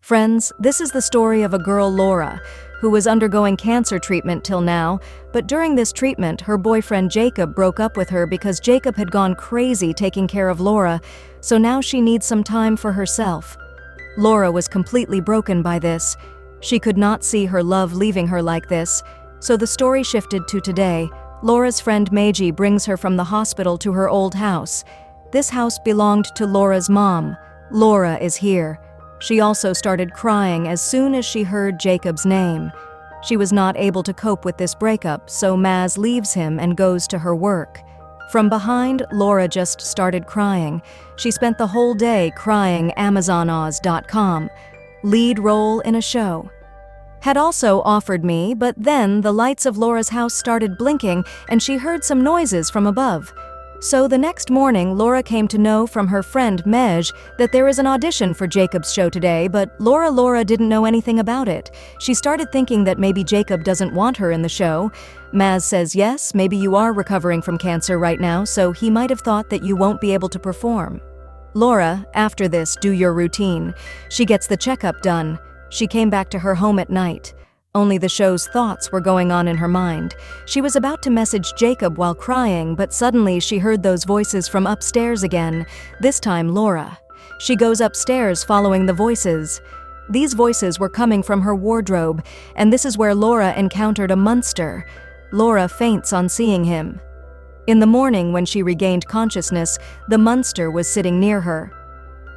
Friends, this is the story of a girl, Laura, who was undergoing cancer treatment till now, but during this treatment, her boyfriend Jacob broke up with her because Jacob had gone crazy taking care of Laura, so now she needs some time for herself. Laura was completely broken by this. She could not see her love leaving her like this, so the story shifted to today. Laura's friend Meiji brings her from the hospital to her old house. This house belonged to Laura's mom. Laura is here. She also started crying as soon as she heard Jacob's name. She was not able to cope with this breakup, so Maz leaves him and goes to her work. From behind, Laura just started crying. She spent the whole day crying AmazonOz.com. Lead role in a show. Had also offered me, but then the lights of Laura's house started blinking and she heard some noises from above. So the next morning, Laura came to know from her friend Mej that there is an audition for Jacob's show today, but Laura didn't know anything about it. She started thinking that maybe Jacob doesn't want her in the show. Maz says, yes, maybe you are recovering from cancer right now, so he might have thought that you won't be able to perform. Laura, after this, do your routine. She gets the checkup done. She came back to her home at night. Only the show's thoughts were going on in her mind. She was about to message Jacob while crying, but suddenly she heard those voices from upstairs again, this time Laura. She goes upstairs following the voices. These voices were coming from her wardrobe, and this is where Laura encountered a monster. Laura faints on seeing him. In the morning, when she regained consciousness, the monster was sitting near her.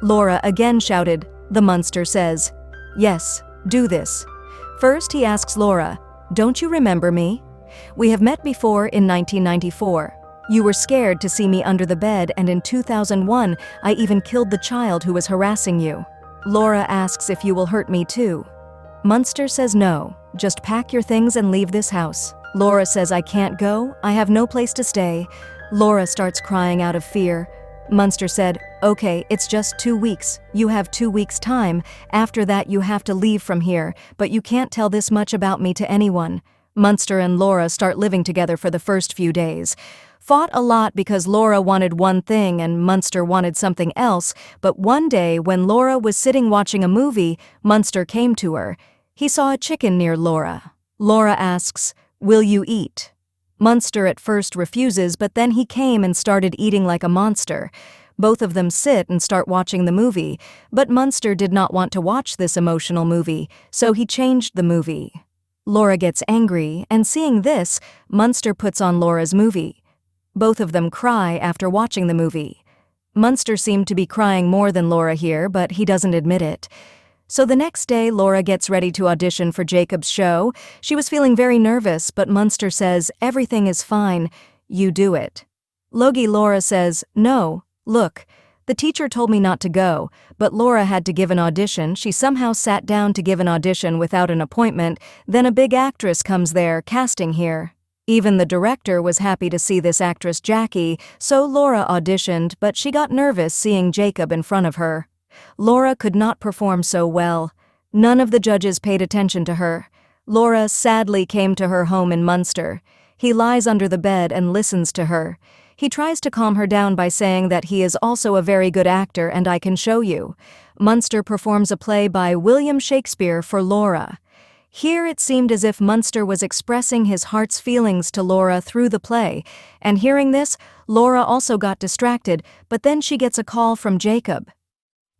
Laura again shouted. The monster says, "Yes, do this." First, he asks Laura, "Don't you remember me? We have met before in 1994. You were scared to see me under the bed, and in 2001, I even killed the child who was harassing you." Laura asks if you will hurt me too. Munster says no, just pack your things and leave this house. Laura says, "I can't go, I have no place to stay." Laura starts crying out of fear. Munster said, "Okay, it's just 2 weeks. You have 2 weeks' time. After that you have to leave from here, but you can't tell this much about me to anyone." Munster and Laura start living together for the first few days. Fought a lot because Laura wanted one thing and Munster wanted something else, but one day when Laura was sitting watching a movie, Munster came to her. He saw a chicken near Laura. Laura asks, "Will you eat?" Munster at first refuses, but then he came and started eating like a monster. Both of them sit and start watching the movie, but Munster did not want to watch this emotional movie, so he changed the movie. Laura gets angry, and seeing this, Munster puts on Laura's movie. Both of them cry after watching the movie. Munster seemed to be crying more than Laura here, but he doesn't admit it. So the next day, Laura gets ready to audition for Jacob's show. She was feeling very nervous, but Munster says, "Everything is fine. You do it." Logie Laura says, "No, look, the teacher told me not to go, but Laura had to give an audition. She somehow sat down to give an audition without an appointment. Then a big actress comes there, casting here. Even the director was happy to see this actress Jackie, so Laura auditioned, but she got nervous seeing Jacob in front of her. Laura could not perform so well. None of the judges paid attention to her. Laura sadly came to her home in Munster. He lies under the bed and listens to her. He tries to calm her down by saying that he is also a very good actor and I can show you. Munster performs a play by William Shakespeare for Laura. Here it seemed as if Munster was expressing his heart's feelings to Laura through the play, and hearing this, Laura also got distracted, but then she gets a call from Jacob.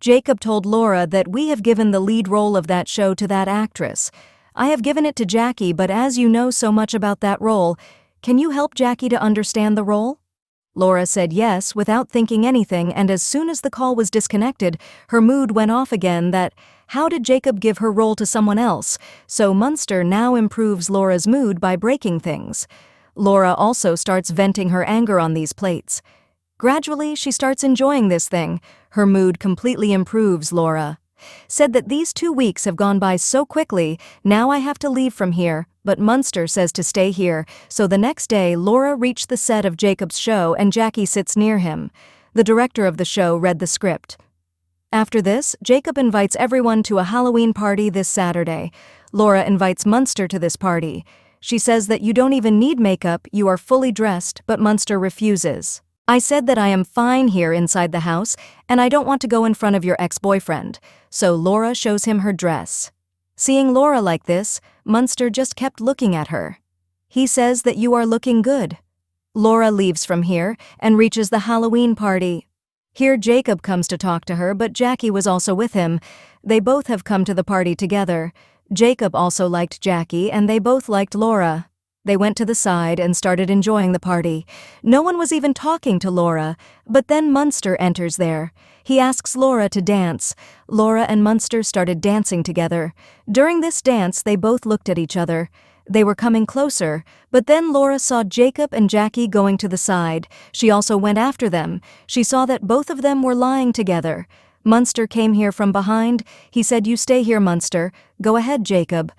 Jacob told Laura that we have given the lead role of that show to that actress. I have given it to Jackie, but as you know so much about that role, can you help Jackie to understand the role? Laura said yes without thinking anything, and as soon as the call was disconnected, her mood went off again that, how did Jacob give her role to someone else? So Munster now improves Laura's mood by breaking things. Laura also starts venting her anger on these plates. Gradually, she starts enjoying this thing. Her mood completely improves, Laura. Said that these 2 weeks have gone by so quickly, now I have to leave from here, but Munster says to stay here, so the next day Laura reached the set of Jacob's show and Jackie sits near him. The director of the show read the script. After this, Jacob invites everyone to a Halloween party this Saturday. Laura invites Munster to this party. She says that you don't even need makeup, you are fully dressed, but Munster refuses. I said that I am fine here inside the house and I don't want to go in front of your ex-boyfriend, so Laura shows him her dress. Seeing Laura like this, Munster just kept looking at her. He says that you are looking good. Laura leaves from here and reaches the Halloween party. Here Jacob comes to talk to her, but Jackie was also with him. They both have come to the party together. Jacob also liked Jackie and they both liked Laura. They went to the side and started enjoying the party. No one was even talking to Laura, but then Munster enters there. He asks Laura to dance. Laura and Munster started dancing together. During this dance, they both looked at each other. They were coming closer, but then Laura saw Jacob and Jackie going to the side. She also went after them. She saw that both of them were lying together. Munster came here from behind. He said, "You stay here, Munster. Go ahead, Jacob."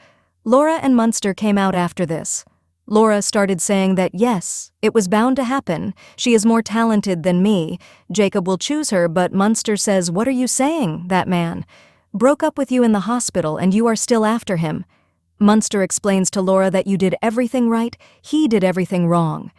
Laura and Munster came out after this. Laura started saying that yes, it was bound to happen. She is more talented than me. Jacob will choose her, but Munster says, "What are you saying, that man? Broke up with you in the hospital and you are still after him." Munster explains to Laura that you did everything right, he did everything wrong.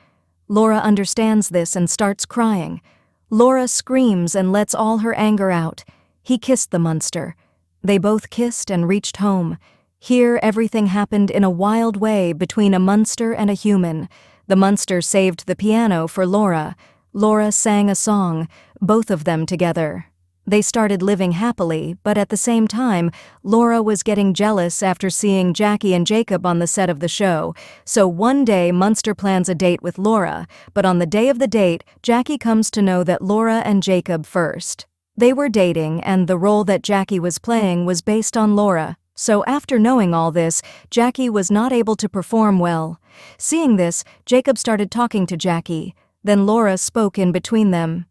Laura understands this and starts crying. Laura screams and lets all her anger out. He kissed the Munster. They both kissed and reached home. Here, everything happened in a wild way between a Munster and a human. The Munster saved the piano for Laura. Laura sang a song, both of them together. They started living happily, but at the same time, Laura was getting jealous after seeing Jackie and Jacob on the set of the show. So one day, Munster plans a date with Laura, but on the day of the date, Jackie comes to know that Laura and Jacob first. They were dating, and the role that Jackie was playing was based on Laura. So after knowing all this, Jackie was not able to perform well. Seeing this, Jacob started talking to Jackie. Then Laura spoke in between them.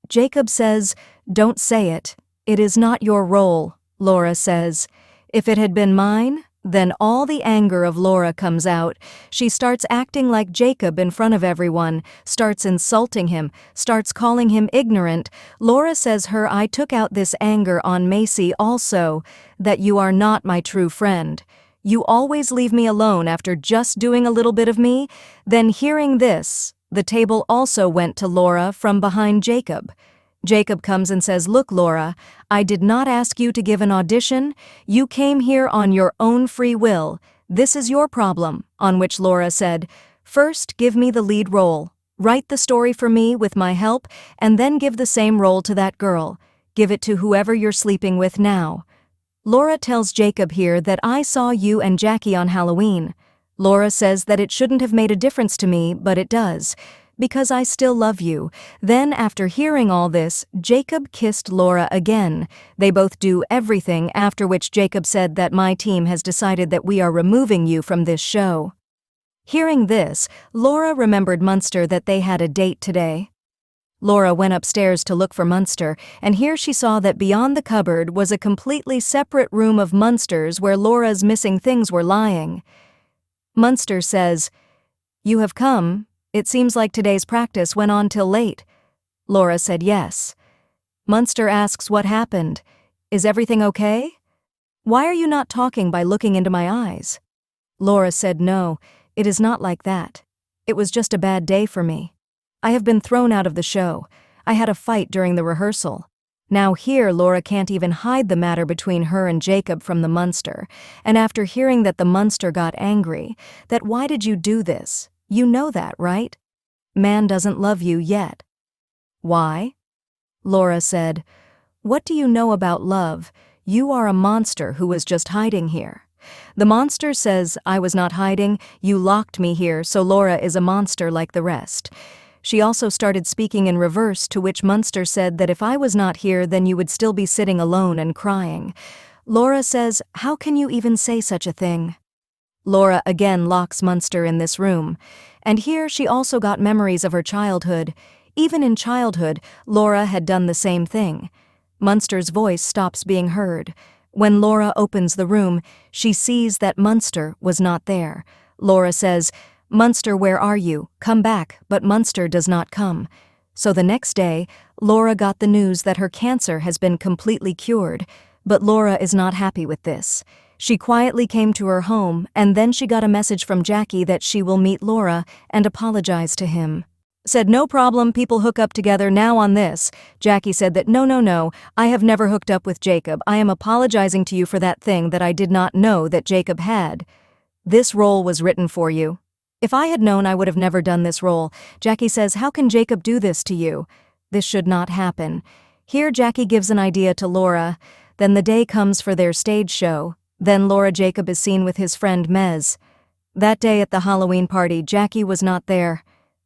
Jacob says, "Don't say it. It is not your role," Laura says. If it had been mine, then all the anger of Laura comes out. She starts acting like Jacob in front of everyone, starts insulting him, starts calling him ignorant. Laura says I took out this anger on Macy also, that you are not my true friend. You always leave me alone after just doing a little bit of me. Then hearing this, the table also went to Laura from behind Jacob. Jacob comes and says, "Look, Laura, I did not ask you to give an audition. You came here on your own free will. This is your problem," on which Laura said, "First, give me the lead role. Write the story for me with my help, and then give the same role to that girl. Give it to whoever you're sleeping with now." Laura tells Jacob here that I saw you and Jackie on Halloween. Laura says that it shouldn't have made a difference to me, but it does. Because I still love you. Then, after hearing all this, Jacob kissed Laura again. They both do everything, after which Jacob said that my team has decided that we are removing you from this show. Hearing this, Laura remembered Munster that they had a date today. Laura went upstairs to look for Munster, and here she saw that beyond the cupboard was a completely separate room of Munster's where Laura's missing things were lying. Munster says, "You have come. It seems like today's practice went on till late." Laura said yes. Munster asks what happened. "Is everything okay? Why are you not talking by looking into my eyes?" Laura said, "No, it is not like that. It was just a bad day for me. I have been thrown out of the show. I had a fight during the rehearsal." Now here Laura can't even hide the matter between her and Jacob from the Munster, and after hearing that the Munster got angry, that "Why did you do this? You know that, right? Man doesn't love you yet." "Why?" Laura said, "What do you know about love? You are a monster who was just hiding here." The monster says, "I was not hiding, you locked me here, so Laura is a monster like the rest." She also started speaking in reverse, to which Munster said that if I was not here then you would still be sitting alone and crying. Laura says, "How can you even say such a thing?" Laura again locks Munster in this room, and here she also got memories of her childhood. Even in childhood, Laura had done the same thing. Munster's voice stops being heard. When Laura opens the room, she sees that Munster was not there. Laura says, "Munster, where are you? Come back," but Munster does not come. So the next day, Laura got the news that her cancer has been completely cured, but Laura is not happy with this. She quietly came to her home, and then she got a message from Jackie that she will meet Laura and apologize to him. said no problem, people hook up together now on this. Jackie said that no, I have never hooked up with Jacob. I am apologizing to you for that thing that I did not know that Jacob had. This role was written for you. If I had known, I would have never done this role. Jackie says, how can Jacob do this to you? This should not happen. Here Jackie gives an idea to Laura. Then the day comes for their stage show. Then Laura Jacob is seen with his friend Mez. That day at the Halloween party, Jackie was not there.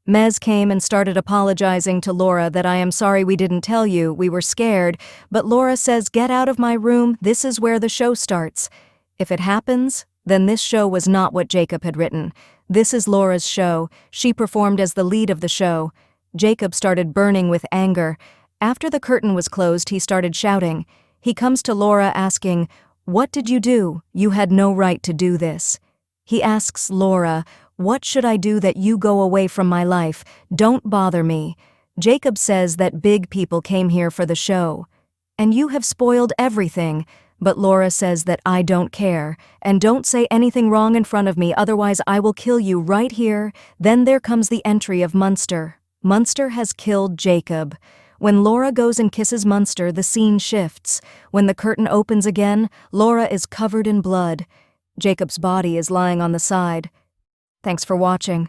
Mez came and started apologizing to Laura that I am sorry we didn't tell you, we were scared, but Laura says get out of my room, this is where the show starts. If it happens, then this show was not what Jacob had written. This is Laura's show. She performed as the lead of the show. Jacob started burning with anger. After the curtain was closed, he started shouting. He comes to Laura asking, "What did you do? You had no right to do this." He asks Laura, "What should I do that you go away from my life? Don't bother me." Jacob says that big people came here for the show. And you have spoiled everything. But Laura says that I don't care, and don't say anything wrong in front of me, otherwise I will kill you right here. Then there comes the entry of Munster. Munster has killed Jacob. When Laura goes and kisses Munster, the scene shifts. When the curtain opens again, Laura is covered in blood. Jacob's body is lying on the side. Thanks for watching.